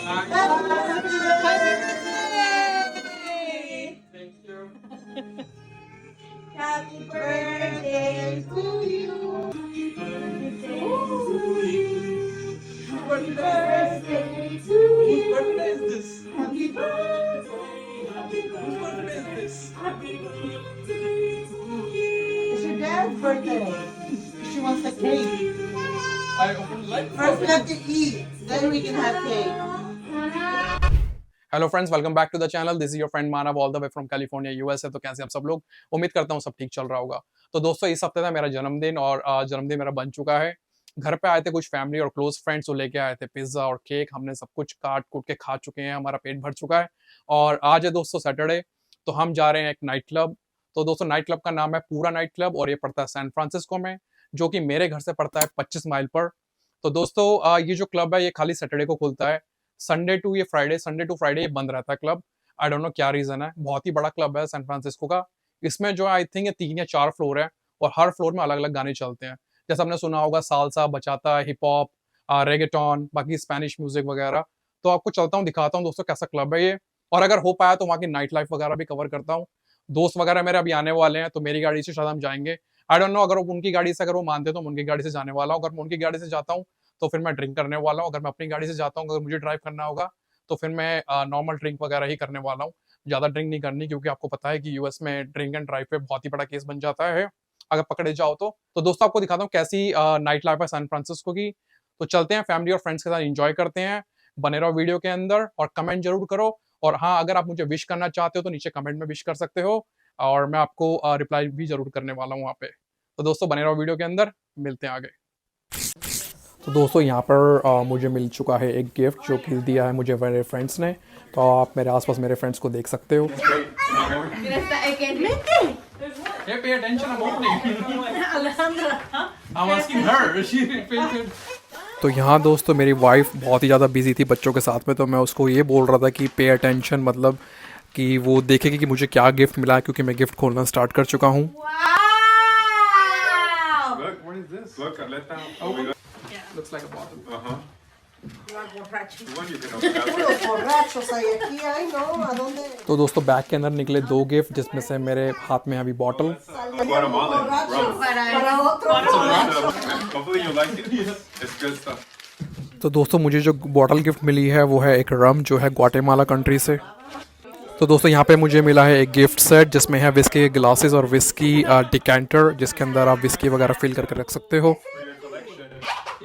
Happy birthday to you. Happy birthday to you. Whose birthday is this? Happy birthday. Whose birthday is this? Happy birthday to you. It's your dad's birthday. She wants the cake. I open like first we have to eat, then we can have cake. Hello friends, welcome back to the channel. This is your friend Manav all the way from California USA. तो कैसे आप सब लोग? उम्मीद करता हूँ सब ठीक चल रहा होगा। तो दोस्तों, इस हफ्ते था मेरा जन्मदिन और जन्मदिन मेरा बन चुका है। घर पे आए थे कुछ फैमिली और क्लोज फ्रेंड्स, जो लेके आए थे पिज्जा और केक। हमने सब कुछ काट कूट के खा चुके हैं, हमारा पेट भर चुका है। और आज है दोस्तों सैटरडे, तो हम जा रहे हैं एक नाइट क्लब। तो दोस्तों नाइट क्लब का नाम है पूरा नाइट क्लब और ये पड़ता है सैन फ्रांसिस्को में, जो कि मेरे घर से पड़ता है 25 माइल पर। तो दोस्तों ये जो क्लब है ये खाली सैटरडे को खुलता है। संडे टू फ्राइडे ये बंद रहता है क्लब। आई डोंट नो क्या रीजन है। बहुत ही बड़ा क्लब है सैन फ्रांसिस्को का। इसमें जो आई थिंक 3 या 4 फ्लोर है और हर फ्लोर में अलग अलग गाने चलते हैं। जैसे आपने सुना होगा सालसा, बचाता, हिप हॉप, रेगेटॉन, बाकी स्पेनिश म्यूजिक वगैरह। तो आपको चलता हूँ, दिखाता हूँ दोस्तों कैसा क्लब है ये। और अगर हो पाया तो वहाँ की नाइट लाइफ वगैरह भी कवर करता हूँ। दोस्त वगैरह मेरे अभी आने वाले हैं, तो मेरी गाड़ी से शायद हम जाएंगे। आई डोंट नो, अगर उनकी गाड़ी से अगर वो मानते तो मैं उनकी गाड़ी से जाने वाला हूँ। अगर मैं उनकी गाड़ी से जाता हूँ तो फिर मैं ड्रिंक करने वाला हूँ। अगर मैं अपनी गाड़ी से जाता हूँ, अगर मुझे ड्राइव करना होगा तो फिर मैं नॉर्मल ड्रिंक वगैरह ही करने वाला हूँ। ज़्यादा ड्रिंक नहीं करनी, क्योंकि आपको पता है कि यूएस में ड्रिंक एंड ड्राइव पे बहुत ही बड़ा केस बन जाता है अगर पकड़े जाओ तो। दोस्तों आपको दिखाता हूँ कैसी नाइट लाइफ है सैन फ्रांसिस्को की। तो चलते हैं, फैमिली और फ्रेंड्स के साथ एंजॉय करते हैं। बने रहो वीडियो के अंदर और कमेंट जरूर करो। और हाँ, अगर आप मुझे विश करना चाहते हो तो नीचे कमेंट में विश कर सकते हो और मैं आपको रिप्लाई भी जरूर करने वाला हूँ वहाँ पे। तो दोस्तों बने रहो वीडियो के अंदर, मिलते हैं आगे। तो दोस्तों यहाँ पर मुझे मिल चुका है एक गिफ्ट जो कि दिया है मुझे मेरे फ्रेंड्स ने। तो आप मेरे आसपास मेरे फ्रेंड्स को देख सकते हो। Hey, pay attention, I'm opening. I'm asking her. She painted. तो यहाँ दोस्तों मेरी वाइफ बहुत ही ज़्यादा बिजी थी बच्चों के साथ में, तो मैं उसको ये बोल रहा था कि पे अटेंशन, मतलब कि वो देखेगी कि मुझे क्या गिफ्ट मिला है, क्योंकि मैं गिफ्ट खोलना स्टार्ट कर चुका हूँ। Look, what is this? Look, let them. Oh, we got. Looks like a bottle. One you can open. तो दोस्तों बैग के अंदर निकले 2 गिफ्ट, जिसमें से मेरे हाथ में अभी bottle. Guatemala. Hopefully you like it. It's good stuff. तो दोस्तों मुझे जो बॉटल गिफ्ट मिली है वो है एक रम, जो है ग्वाटेमाला कंट्री से। तो दोस्तों यहाँ पे मुझे मिला है एक गिफ्ट सेट, जिसमें है विस्की के ग्लासेस और विस्की डिकेंटर, जिसके अंदर आप विस्की वगैरह फिल करके रख सकते हो।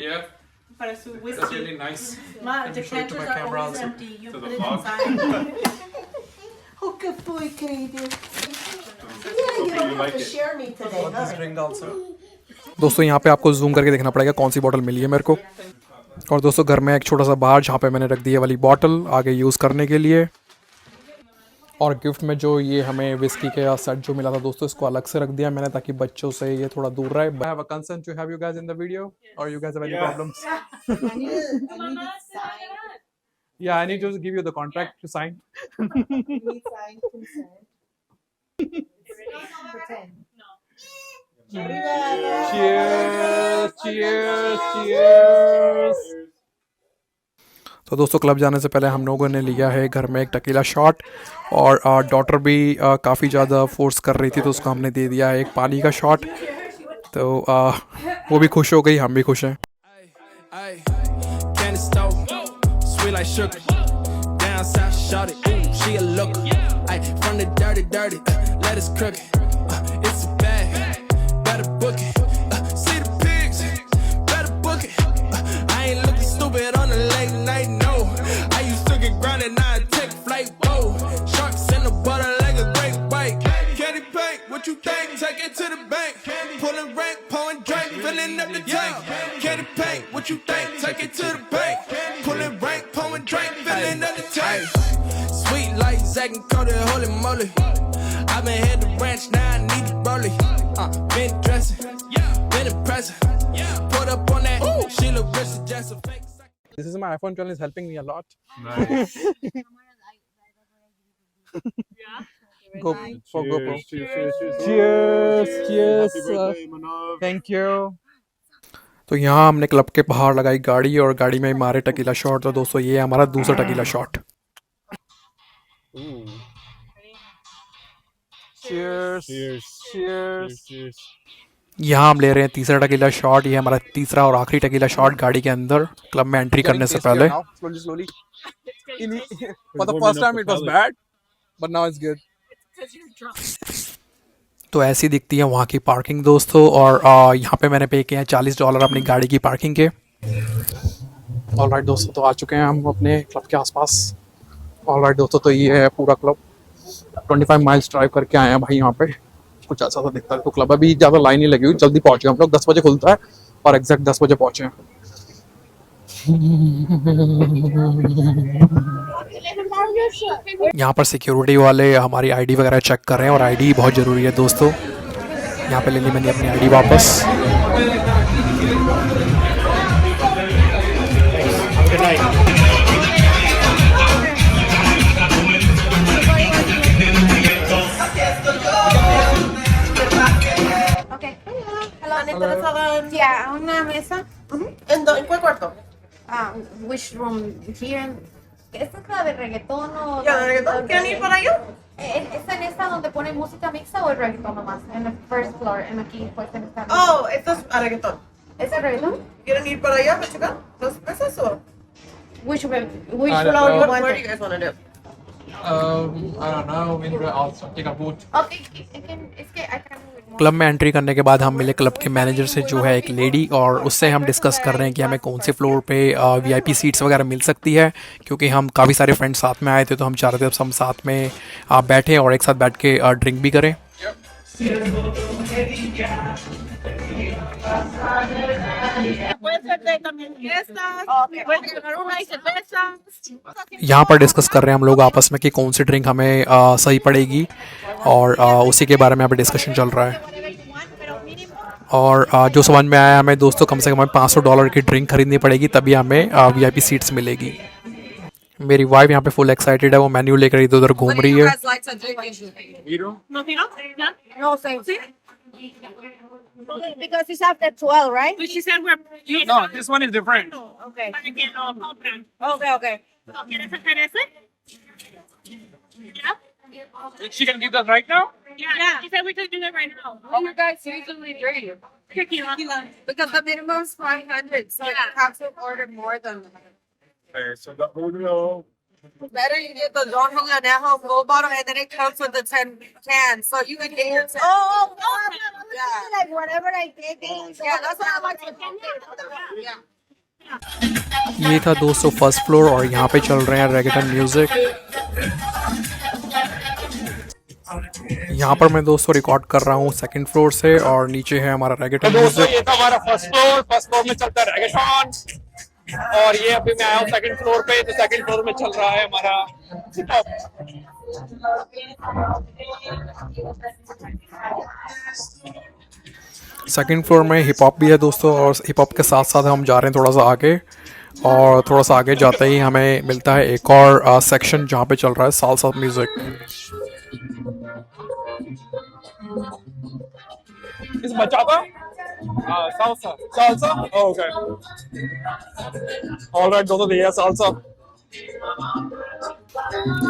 Yeah. Para su whiskey. That's really nice. Ma, Can you show it to my decanters are camera always also? empty. You To put the it vlog. inside. Oh, good boy, Kaden. Hopefully Yeah, you don't you have like to it. share me today, huh? दोस्तों यहाँ पे आपको zoom करके देखना पड़ेगा कौन सी bottle मिली है मेरे को। और दोस्तों घर में एक छोटा सा बार जहाँ पे मैंने रख दी है वाली बॉटल आगे यूज़ करने के लिए। और गिफ्ट में जो ये हमें विस्की का सेट जो मिला था दोस्तों, इसको अलग से रख दिया मैंने, ताकि बच्चों से ये थोड़ा दूर रहे। I have a concern to have you guys in the video, or you guys have any problems? I need it signed. Yeah, I need to give you the contract to sign. You need signed consent. Pretend. Cheers, cheers, cheers. तो दोस्तों club जाने से पहले हम लोगों ने लिया है घर में एक टकीला शॉट, और डॉटर भी काफ़ी ज़्यादा फोर्स कर रही थी, तो उसको हमने दे दिया है एक पानी का शॉट। तो वो भी खुश हो गई, हम भी खुश हैं। What you think? Take it to the bank. Pulling rank, pouring drink, filling up the tank. Candy paint. What you think? Take it to the bank. Pulling rank, pouring drink, filling up the tank. Sweet like Zack and Cody, holy moly. I've been here to ranch, now I need to rollie. Been dressing, been impressive. Put up on that. She look rich, just a fake. This is my iPhone 12 is helping me a lot. Nice. Go for GoPro. Cheers, cheers, cheers. Cheers, cheers. Happy birthday, Manav. Thank you. तो यहाँ हमने club के बाहर लगाई गाड़ी और गाड़ी में मारे टकीला शॉट। तो दोस्तों ये है हमारा दूसरा टकीला शॉट। यहाँ हम ले रहे हैं तीसरा टकीला शॉट। ये हमारा तीसरा और आखिरी टकीला शॉट गाड़ी के अंदर क्लब में एंट्री करने से पहले। तो ऐसी दिखती है वहाँ की पार्किंग दोस्तों। और यहाँ पे मैंने पे किए हैं $40 अपनी गाड़ी की पार्किंग के। ऑलराइट दोस्तों, तो आ चुके हैं हम अपने क्लब के आसपास। ऑलराइट दोस्तों, तो ये है पूरा क्लब। 25 माइल्स ड्राइव करके आए हैं भाई। यहाँ पे कुछ ऐसा सा दिखता है। तो क्लब अभी ज़्यादा लाइन नहीं लगी हुई, जल्दी पहुँचे हम लोग। 10 बजे खुलता है और एग्जैक्ट 10 बजे पहुँचे हैं। यहाँ पर सिक्योरिटी वाले हमारी आईडी वगैरह चेक कर रहे हैं और आईडी बहुत ज़रूरी है दोस्तों। यहाँ पे ले ली मैंने अपनी आईडी वापस। Yeah, una mesa. ¿En cuál cuarto? Which room? Here. ¿Esta es la de reggaetón o...? ¿Ya de reggaetón? ¿Quieren ir para allá? ¿Está en esta donde ponen música mixta o el reggaetón nomás? En el first floor, en aquí, pues en esta. Oh, esto es a reggaetón. ¿Es el reggaetón? ¿Quieren ir para allá para checar las mesas o? Which Where do you guys want to do? I don't know. We need to also take a boot. Okay, es que I can... club में entry करने के बाद हम मिले club के manager से, जो है एक लेडी, और उससे हम डिस्कस कर रहे हैं कि हमें कौन से फ्लोर पे वीआईपी सीट्स वगैरह मिल सकती है। क्योंकि हम काफ़ी सारे फ्रेंड्स साथ में आए थे, तो हम चाह रहे थे हम साथ में बैठे और एक साथ बैठ के ड्रिंक भी करें। यहाँ पर डिस्कस कर रहे हैं हम लोग आपस में कि कौन सी ड्रिंक हमें सही पड़ेगी, और उसी के बारे में यहाँ पे डिस्कशन चल रहा है। और जो समझ में आया हमें दोस्तों, कम से कम हमें $500 की ड्रिंक खरीदनी पड़ेगी, तभी हमें वीआईपी सीट्स मिलेगी। मेरी वाइफ यहाँ पे फुल एक्साइटेड है, वो मेन्यू लेकर इधर उधर घूम रही है। Because it's after 12, right? But she said we're. No, this one is different. Okay. Okay. Okay. Yeah. She can give that right now? Yeah. She said we could do that right now. What do you guys usually drink? Tequila. Because the minimum is 500, so you have to order more than that. Okay, so the Julio. Better you get the Don Julio Anejo full bottle and then it comes with the 10 cans. So you can get your 10. Yeah. Like whatever I get. Yeah, that's what I like to do. Yeah. ये था दोस्तों first floor, और यहाँ पे चल रहे हैं reggaeton music. यहाँ पर मैं दोस्तों रिकॉर्ड कर रहा हूँ सेकंड फ्लोर से, और नीचे है हमारा रेगेटन म्यूजिक। ये था हमारा फर्स्ट फ्लोर में चलता है रेगेटन, और ये अभी मैं आया हूँ सेकंड फ्लोर पे। तो सेकंड फ्लोर में चल रहा है हमारा हिप हॉप। सेकंड फ्लोर में हिप हॉप भी है दोस्तों, और हिप हॉप के साथ साथ हम जा रहे हैं थोड़ा सा आगे, और थोड़ा सा आगे जाते ही हमें मिलता है एक और सेक्शन जहाँ पे चल रहा है साल्सा म्यूजिक। इस बचाता salsa? Oh, okay. Alright, दोस्तों ये salsa।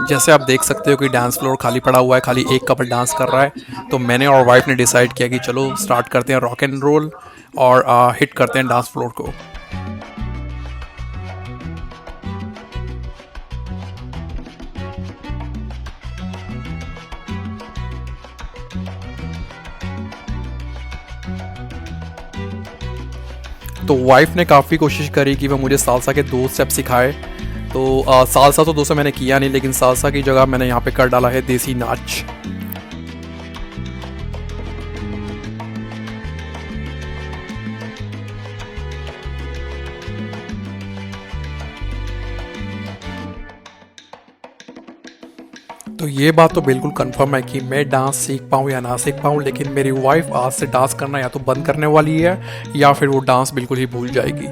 जैसे आप देख सकते हो कि डांस फ्लोर खाली पड़ा हुआ है, खाली एक कपल डांस कर रहा है। तो मैंने और वाइफ ने डिसाइड किया कि चलो स्टार्ट करते हैं रॉक एंड रोल, और हिट करते हैं डांस फ्लोर को। तो वाइफ ने काफ़ी कोशिश करी कि वह मुझे सालसा के 2 स्टेप सिखाए। तो सालसा तो दोस्तों मैंने किया नहीं, लेकिन सालसा की जगह मैंने यहाँ पे कर डाला है देसी नाच। तो ये बात तो बिल्कुल कंफर्म है कि मैं डांस सीख पाऊँ या ना सीख पाऊँ, लेकिन मेरी वाइफ आज से डांस करना या तो बंद करने वाली है, या फिर वो डांस बिल्कुल ही भूल जाएगी।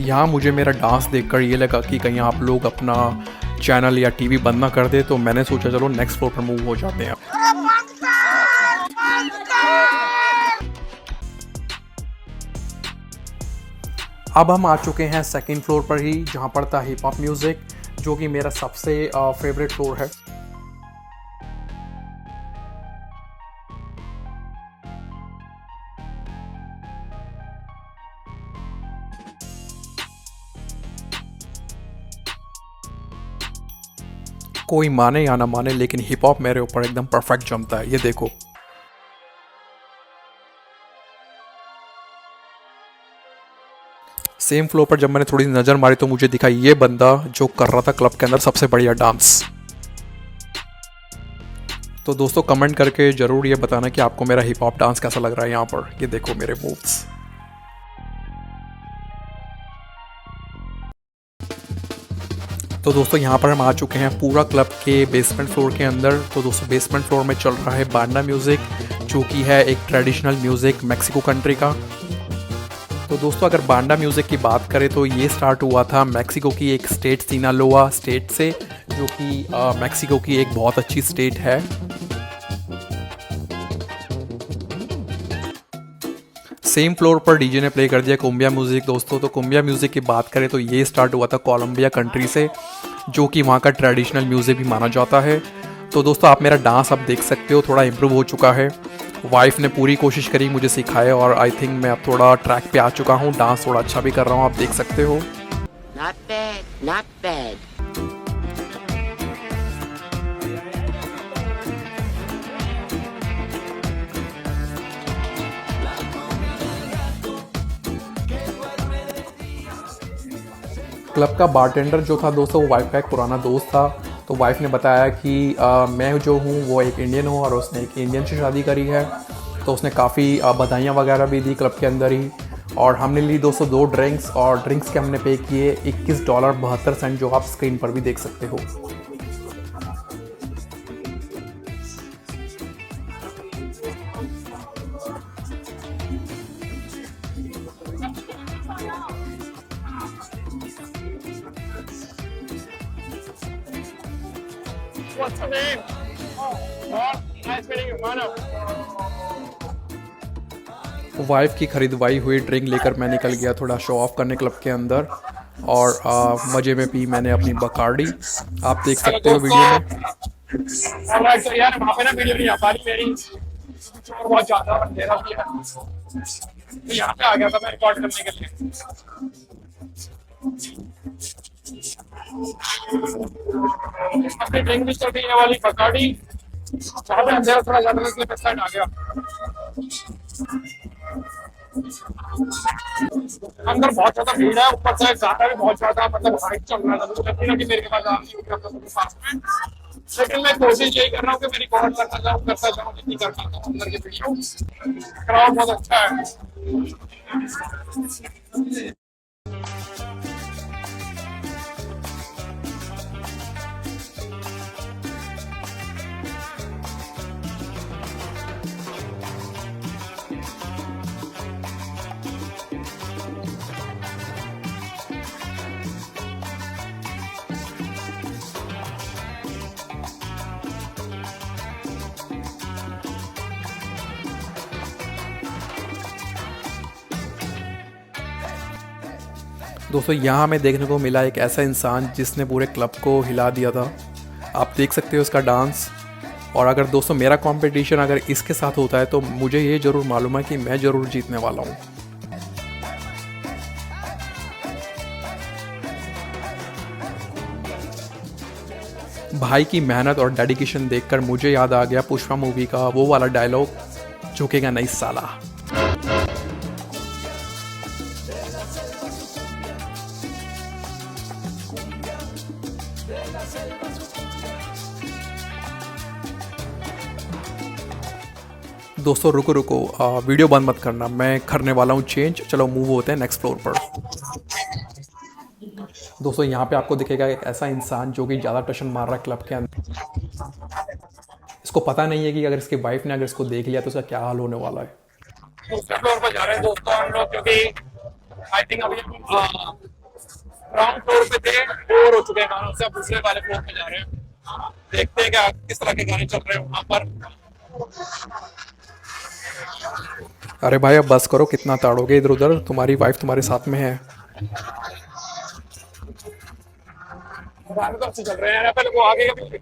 यहाँ मुझे मेरा डांस देखकर ये लगा कि कहीं आप लोग अपना चैनल या टीवी बंद ना कर दे, तो मैंने सोचा चलो नेक्स्ट फ्लोर पर मूव हो जाते हैं। अब हम आ चुके हैं सेकंड फ्लोर पर ही, जहाँ पर था हिप हॉप म्यूज़िक, जो कि मेरा सबसे फेवरेट फ्लोर है। कोई माने या ना माने, लेकिन हिप हॉप मेरे ऊपर एकदम परफेक्ट जमता है, ये देखो। सेम फ्लोर पर जब मैंने थोड़ी नज़र मारी तो मुझे दिखा ये बंदा जो कर रहा था क्लब के अंदर सबसे बढ़िया डांस। तो दोस्तों कमेंट करके ज़रूर ये बताना कि आपको मेरा हिप हॉप डांस कैसा लग रहा है। यहाँ पर ये देखो मेरे मूव्स। तो दोस्तों यहाँ पर हम आ चुके हैं पूरा क्लब के बेसमेंट फ्लोर के अंदर। तो दोस्तों बेसमेंट फ्लोर में चल रहा है बांडा म्यूज़िक, जो कि है एक ट्रेडिशनल म्यूज़िक मैक्सिको कंट्री का। तो दोस्तों अगर बांडा म्यूज़िक की बात करें तो ये स्टार्ट हुआ था मैक्सिको की एक स्टेट सिनालोआ स्टेट से, जो कि मैक्सिको की एक बहुत अच्छी स्टेट है। सेम फ्लोर पर डीजे ने प्ले कर दिया कुम्बिया म्यूज़िक दोस्तों। तो कुम्बिया म्यूज़िक की बात करें तो ये स्टार्ट हुआ था कोलंबिया कंट्री से, जो कि वहाँ का ट्रेडिशनल म्यूज़िक भी माना जाता है। तो दोस्तों आप मेरा डांस अब देख सकते हो, थोड़ा इम्प्रूव हो चुका है। वाइफ ने पूरी कोशिश करी मुझे सिखाए और आई थिंक मैं अब थोड़ा ट्रैक पे आ चुका हूँ, डांस थोड़ा अच्छा भी कर रहा हूँ, आप देख सकते हो। Not bad, not bad. Club का बारटेंडर जो था दोस्तों वो वाइफ का एक पुराना दोस्त था। तो वाइफ ने बताया कि मैं जो हूँ वो एक इंडियन हूँ और उसने एक इंडियन से शादी करी है। तो उसने काफ़ी बधाइयाँ वगैरह भी दी क्लब के अंदर ही। और हमने ली दोस्तों 2 ड्रिंक्स, और ड्रिंक्स के हमने पे किए $21.72, जो आप स्क्रीन पर भी देख सकते हो। What's the name? Oh, nice meeting you, Mano. Wife की खरीदवाई हुई ड्रिंक लेकर मैं निकल गया थोड़ा शो ऑफ करने क्लब के अंदर, और मज़े में पी मैंने अपनी बकार्डी, आप देख सकते हो वीडियो में। Alright, तो यार वहाँ पे ना वीडियो नहीं आ पा रही मेरी, और बहुत ज़्यादा अंधेरा भी है, तो यहाँ पे आ गया था मैं रिकॉर्ड करने के लिए। अपनी ड्रिंक भी चल रही है वाली बकार्डी, वहाँ पे अंधेरा थोड़ा ज़्यादा इसलिए मैं साइड आ गया। अंदर बहुत ज्यादा भीड़ है, ऊपर से गाना भी बहुत ज्यादा मतलब हाइट चल रहा था, तो लगती ना कि मेरे पास आ नहीं होगा अपने पास में। लेकिन मैं कोशिश यही कर रहा हूँ कि मैं रिकॉर्ड करता जाऊँ जितनी कर पाता हूँ अंदर की वीडियो। क्राउड बहुत अच्छा है। दोस्तों यहाँ हमें देखने को मिला एक ऐसा इंसान जिसने पूरे क्लब को हिला दिया था, आप देख सकते हो उसका डांस। और अगर दोस्तों मेरा कंपटीशन अगर इसके साथ होता है तो मुझे ये ज़रूर मालूम है कि मैं ज़रूर जीतने वाला हूँ। भाई की मेहनत और डेडिकेशन देखकर मुझे याद आ गया पुष्पा मूवी का वो वाला डायलॉग, झुकेगा नहीं साला। दोस्तों रुको वीडियो बंद मत करना, मैं करने वाला हूँ चेंज। चलो मूव होते हैं नेक्स्ट फ्लोर पर। दोस्तों यहाँ पे आपको दिखेगा एक ऐसा इंसान जो कि ज़्यादा टशन मार रहा है क्लब के अंदर। इसको पता नहीं है कि अगर इसकी वाइफ ने अगर इसको देख लिया तो उसका क्या हाल होने वाला है। दूसरे फ्लोर पर जा रहे हैं दोस्तों हम लोग, क्योंकि आई थिंक अभी ग्राउंड फ्लोर पे थे, बोर हो चुके हैं गानों से, अब दूसरे वाले फ्लोर पे जा रहे हैं। देखते हैं क्या किस तरह के गाने चल रहे हैं वहां पर। अरे भाई अब बस करो, कितना ताड़ोगे इधर उधर, तुम्हारी वाइफ तुम्हारे साथ में है। गाने तो अच्छे चल रहे हैं, पहले वो आगे का भी।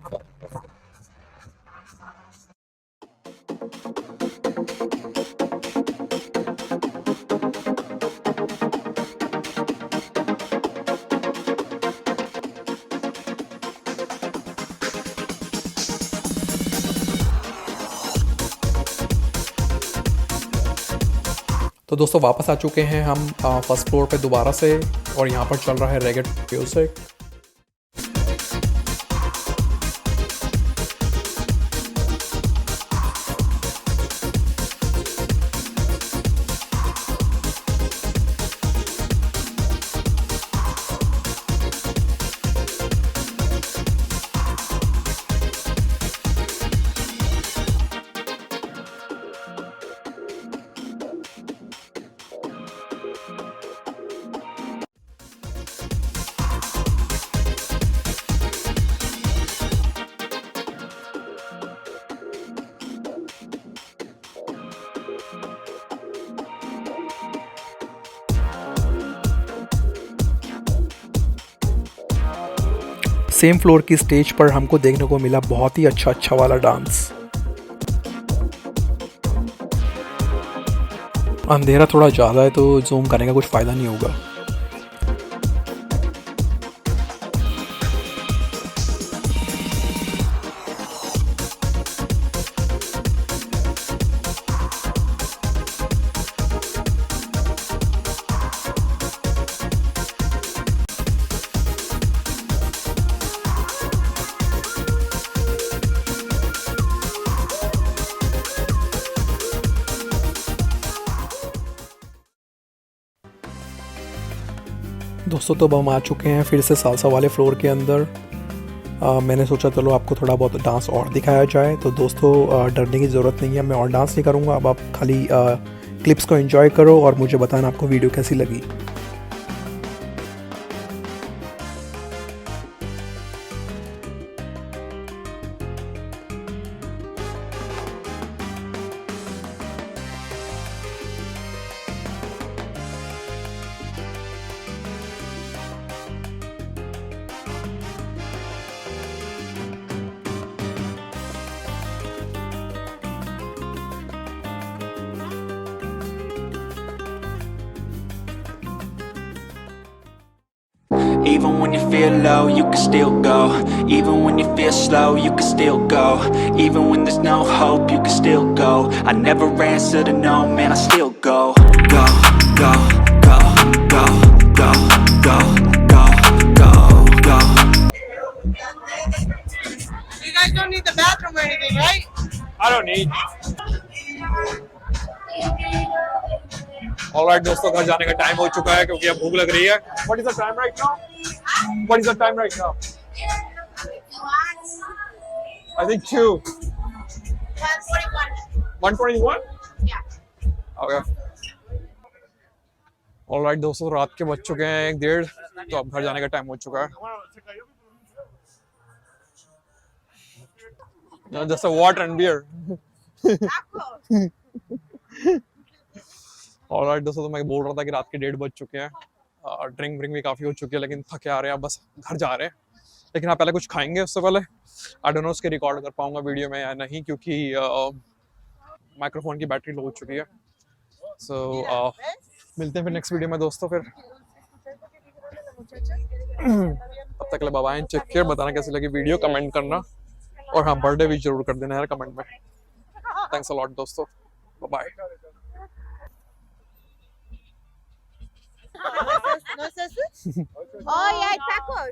तो दोस्तों वापस आ चुके हैं हम फर्स्ट फ्लोर पे दोबारा से, और यहाँ पर चल रहा है रेगेट म्यूजिक। सेम फ्लोर की स्टेज पर हमको देखने को मिला बहुत ही अच्छा वाला डांस। अंधेरा थोड़ा ज़्यादा है तो जूम करने का कुछ फ़ायदा नहीं होगा। दोस्तों तो अब हम आ चुके हैं फिर से सालसा वाले फ्लोर के अंदर। मैंने सोचा चलो आपको थोड़ा बहुत डांस और दिखाया जाए। तो दोस्तों डरने की ज़रूरत नहीं है, मैं और डांस नहीं करूँगा। अब आप खाली क्लिप्स को एंजॉय करो और मुझे बताना आपको वीडियो कैसी लगी। Even when you feel low, you can still go. Even when you feel slow, you can still go. Even when there's no hope, you can still go. I never answer to no, man, I still go. Go, go, go, go, go, go, go, go, go. You guys don't need the bathroom or anything, right? I don't need. Alright दोस्तों, घर जाने का time हो चुका है क्योंकि अब भूख लग रही है। What is the time right now? What is the time right now? I think 2. 1:21? Yeah. Okay. Alright दोस्तों, रात के बज चुके हैं 1:30, तो अब घर जाने का टाइम हो चुका है। Just a water and beer. Alright दोस्तों, तो मैं बोल रहा था कि रात के 1:30 बज चुके हैं। ड्रिंक भी काफ़ी हो चुकी है, लेकिन थके आ रहे हैं, बस घर जा रहे हैं। लेकिन हाँ, पहले कुछ खाएंगे उससे पहले। आई डोंट नो उसके रिकॉर्ड कर पाऊंगा वीडियो में या नहीं, क्योंकि माइक्रोफोन की बैटरी लो हो चुकी है। सो मिलते हैं फिर नेक्स्ट वीडियो में दोस्तों। फिर तब तक के लिए बाय बाय, चेक केयर। बताना कैसी लगी वीडियो, कमेंट करना, और हाँ बर्थडे भी जरूर कर देना यार कमेंट में। थैंक्स अ लॉट दोस्तों, bye bye. Oh, yeah, tacos.